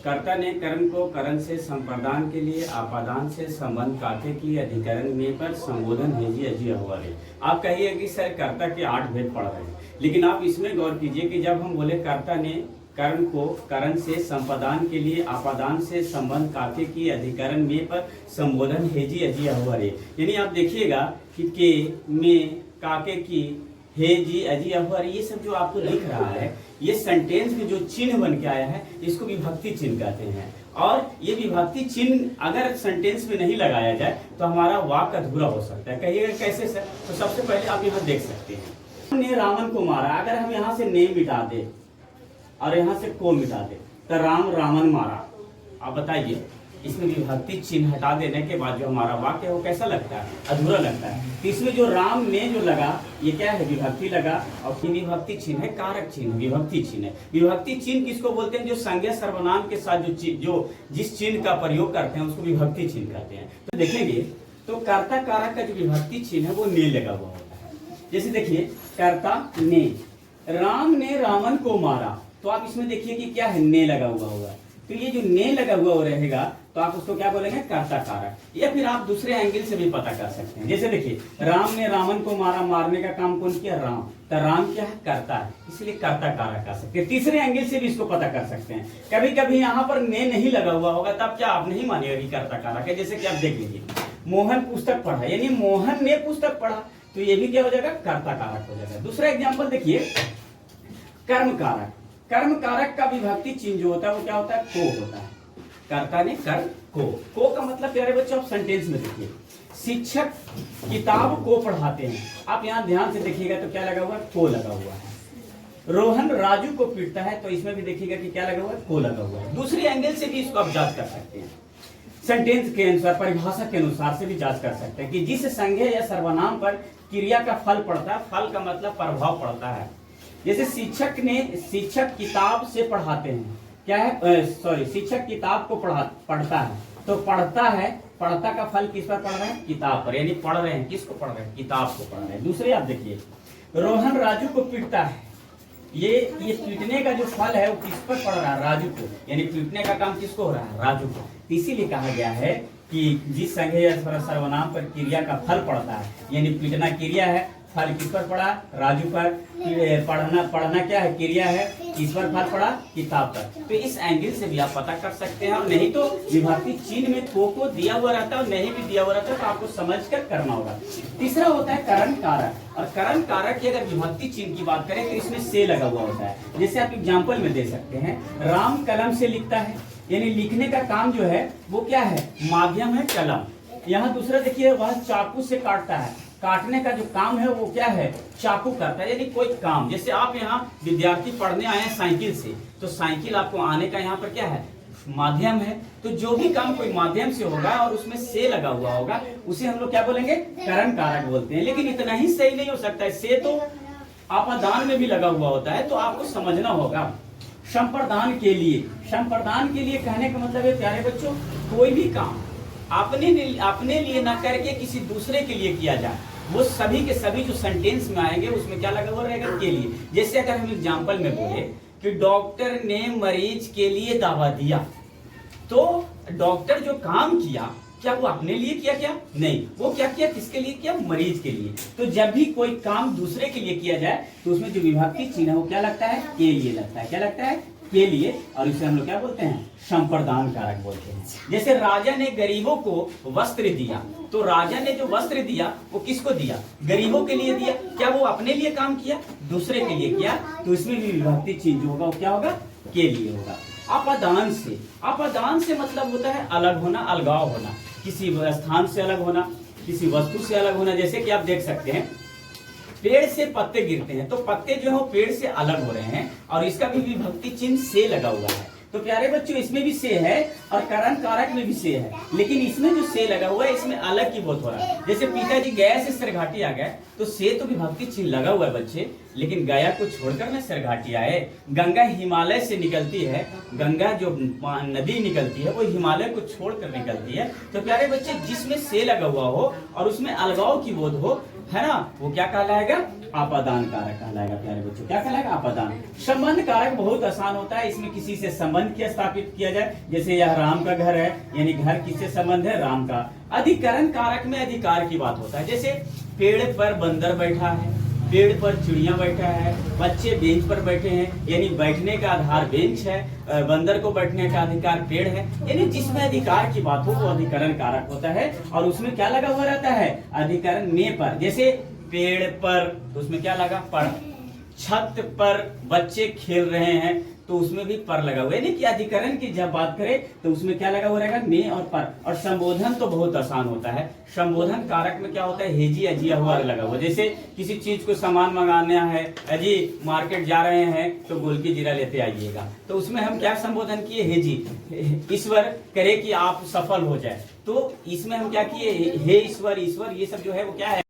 कर्ता ने कर्म को करण से संप्रदान के लिए आपादान से संबंध काथे की अधिकरण में पर संबोधन हेजी अजी हुआ है। आप कहिए कि सर कर्ता के 8 भेद पढ़ रहे हैं, लेकिन आप इसमें गौर कीजिए कि जब हम बोले कर्ता ने कर्म को करण से संपादान के लिए आपादान से संबंध काथे की अधिकरण में पर संबोधन हेजी अजी हुआ है, यानी आप देखिएगा कि के में काके की हे जी अजी अहुअर, ये सब जो आपको दिख रहा है ये सेंटेंस में जो चिन्ह बन के आया है इसको विभक्ति चिन्ह कहते हैं। और ये विभक्ति चिन्ह अगर सेंटेंस में नहीं लगाया जाए तो हमारा वाक्य अधूरा हो सकता है। कहिएगा कैसे सर? तो सबसे पहले आप यहाँ देख सकते हैं, ने रावण को मारा, अगर हम यहाँ से ने मिटा दे और यहाँ से को मिटा दे तो राम रावण मारा। आप बताइए, इसमें विभक्ति चिन्ह हटा देने के बाद जो हमारा वाक्य है वो कैसा लगता है? अधूरा लगता है। तो इसमें जो राम ने जो लगा ये क्या है? विभक्ति लगा। और फिर विभक्ति चिन्ह है कारक चिन्ह, विभक्ति चिन्ह है। विभक्ति चिन्ह किसको बोलते हैं? जो संज्ञा सर्वनाम के साथ जो जिस चिन्ह का प्रयोग करते हैं उसको विभक्ति चिन्ह कहते हैं। तो देखेंगे तो कर्ता कारक का जो विभक्ति चिन्ह है वो ने लगा हुआ होता है। जैसे देखिए कर्ता ने, राम ने रावण को मारा, तो आप इसमें देखिए कि क्या है? ने लगा हुआ होगा। तो ये जो ने लगा हुआ रहेगा तो आप उसको क्या बोलेंगे? कर्ता कारक। या फिर आप दूसरे एंगल से भी पता कर सकते हैं। जैसे देखिए राम ने रावण को मारा, मारने का काम कौन किया? राम। तो राम क्या है? कर्ता है, इसलिए कर्ता कारक कर सकते हैं। तीसरे एंगल से भी इसको पता कर सकते हैं। कभी कभी यहाँ पर ने नहीं लगा हुआ होगा तब क्या आप नहीं मानिएगा कि कर्ता कारक है। जैसे कि आप देख लीजिए, मोहन पुस्तक पढ़ा, यानी मोहन ने पुस्तक पढ़ा, तो ये भी क्या हो जाएगा? कर्ता कारक हो जाएगा। दूसरा एग्जाम्पल देखिए, कर्म कारक। कर्म कारक का विभक्ति चिन्ह जो होता है वो क्या होता है? को होता है। कर्ता ने कर को का मतलब प्यारे बच्चों आप सेंटेंस में देखिए, शिक्षक किताब को पढ़ाते हैं। आप यहाँ ध्यान से देखिएगा तो क्या लगा हुआ है? को लगा हुआ है। रोहन राजू को पीटता है, तो इसमें भी देखिएगा कि क्या लगा हुआ है? को लगा हुआ है। दूसरी एंगल से भी इसको आप जांच कर सकते हैं, सेंटेंस के अनुसार, परिभाषा के अनुसार से भी जांच कर सकते हैं कि जिस संज्ञा या सर्वनाम पर क्रिया का फल पड़ता है, फल का मतलब प्रभाव पड़ता है। जैसे शिक्षक किताब से पढ़ाते हैं, क्या है? शिक्षक किताब को पढ़ता है, तो पढ़ता है, पढ़ता का फल किस पर पढ़ रहे हैं? किताब पर, यानी पढ़ रहे हैं, किसको पढ़ रहे हैं? किताब को पढ़ रहे हैं। दूसरे आप देखिए, रोहन राजू को पीटता है, ये पीटने का जो फल है वो किस पर पड़ रहा है? राजू को, यानी पीटने का काम किसको हो रहा है? राजू को। इसीलिए कहा गया है कि जिस संज्ञा या सर्वनाम पर क्रिया का फल पड़ता है, यानी पीटना क्रिया है, फल किस पर पड़ा? राजू पर। पढ़ना क्या है? क्रिया है, किस पर फल पड़ा? किताब पर। तो इस एंगल से भी आप पता कर सकते हैं। और नहीं तो विभक्ति चिन्ह में को दिया हुआ रहता है और नहीं भी दिया हुआ रहता है, तो आपको समझकर करना होगा। तीसरा होता है करण कारक। और करण कारक की अगर विभक्ति चिन्ह की बात करें तो इसमें से लगा हुआ होता है। जैसे आप एग्जाम्पल में दे सकते हैं, राम कलम से लिखता है, यानी लिखने का काम जो है वो क्या है? माध्यम है कलम। यहाँ दूसरा देखिए, वह चाकू से काटता है, काटने का जो काम है वो क्या है? चाकू करता है, यानी कोई काम। जैसे आप यहाँ विद्यार्थी पढ़ने आए हैं साइकिल से, तो साइकिल आपको आने का यहाँ पर क्या है? माध्यम है। तो जो भी काम कोई माध्यम से होगा और उसमें से लगा हुआ होगा उसे हम लोग क्या बोलेंगे? करण कारक बोलते हैं। लेकिन इतना ही सही नहीं हो सकता है, से तो आपादान में भी लगा हुआ होता है, तो आपको समझना होगा। संप्रदान के लिए, संप्रदान के लिए कहने का मतलब है प्यारे बच्चों, कोई भी काम अपने लिए ना करके किसी दूसरे के लिए किया जाए, वो सभी के सभी जो सेंटेंस में आएंगे उसमें क्या लगा हुआ रहेगा? के लिए। जैसे अगर हम एग्जांपल में बोले कि डॉक्टर ने मरीज के लिए दवा दिया, तो डॉक्टर जो काम किया क्या वो अपने लिए किया? क्या नहीं, वो क्या किया? किसके लिए किया? मरीज के लिए। तो जब भी कोई काम दूसरे के लिए किया जाए तो उसमें जो विभक्ति चिन्ह है वो क्या लगता है? के लिए लगता है। क्या लगता है? के लिए। और इसे हम लोग क्या बोलते हैं? संप्रदान कारक बोलते हैं। जैसे राजा ने गरीबों को वस्त्र दिया, तो राजा ने जो वस्त्र दिया वो किसको दिया? गरीबों के लिए दिया। क्या वो अपने लिए काम किया? दूसरे के लिए किया। तो इसमें भी विभक्ति चिन्ह जो होगा वो क्या होगा? के लिए होगा। अपादान से, अपादान से मतलब होता है अलग होना, अलगाव होना, किसी स्थान से अलग होना, किसी वस्तु से अलग होना। जैसे कि आप देख सकते हैं, पेड़ से पत्ते गिरते हैं, तो पत्ते जो है वो पेड़ से अलग हो रहे हैं, और इसका भी विभक्ति चिन्ह से लगा हुआ है। तो प्यारे बच्चों इसमें भी से है और करण कारक में भी से है, लेकिन इसमें जो से लगा हुआ है इसमें अलग की बहुत हो रहा है। जैसे पिताजी गया से सरघाटी आ गए, तो से तो विभक्ति चिन्ह लगा हुआ है बच्चे, लेकिन गया को छोड़कर ना सरघाटी आए। गंगा हिमालय से निकलती है, गंगा जो नदी निकलती है वो हिमालय को छोड़कर निकलती है। तो प्यारे बच्चे जिसमें से लगा हुआ हो और उसमें अलगाव की बोध हो, है ना, वो क्या कहलाएगा? आपादान कारक कहलाएगा। प्यारे बच्चों क्या कहलाएगा? आपादान। संबंध कारक बहुत आसान होता है, इसमें किसी से संबंध क्या स्थापित किया जाए, जैसे यह राम का घर है, यानी घर किससे संबंध है? राम का। अधिकरण कारक में अधिकार की बात होता है, जैसे पेड़ पर बंदर बैठा है, पेड़ पर चिड़िया बैठा है, बच्चे बेंच पर बैठे हैं, यानी बैठने का आधार बेंच है, बंदर को बैठने का अधिकार पेड़ है, यानी जिसमें अधिकार की बात हो वो अधिकरण कारक होता है। और उसमें क्या लगा हुआ रहता है? अधिकरण में पर। जैसे पेड़ पर, तो उसमें क्या लगा? पर। छत पर बच्चे खेल रहे हैं, तो उसमें भी पर लगा हुआ है, यानी कि अधिकरण की जब बात करें तो उसमें क्या लगा हुआ रहेगा? में और पर। और संबोधन तो बहुत आसान होता है। संबोधन कारक में क्या होता है? हेजी अजिया हुआ लगा हुआ। जैसे किसी चीज को सामान मंगाना है, अजी मार्केट जा रहे हैं तो गोलकी जीरा लेते आइएगा, तो उसमें हम क्या संबोधन किए? हेजी। ईश्वर करे कि आप सफल हो जाए, तो इसमें हम क्या किए? हे ईश्वर, ईश्वर, ये सब जो है वो क्या है?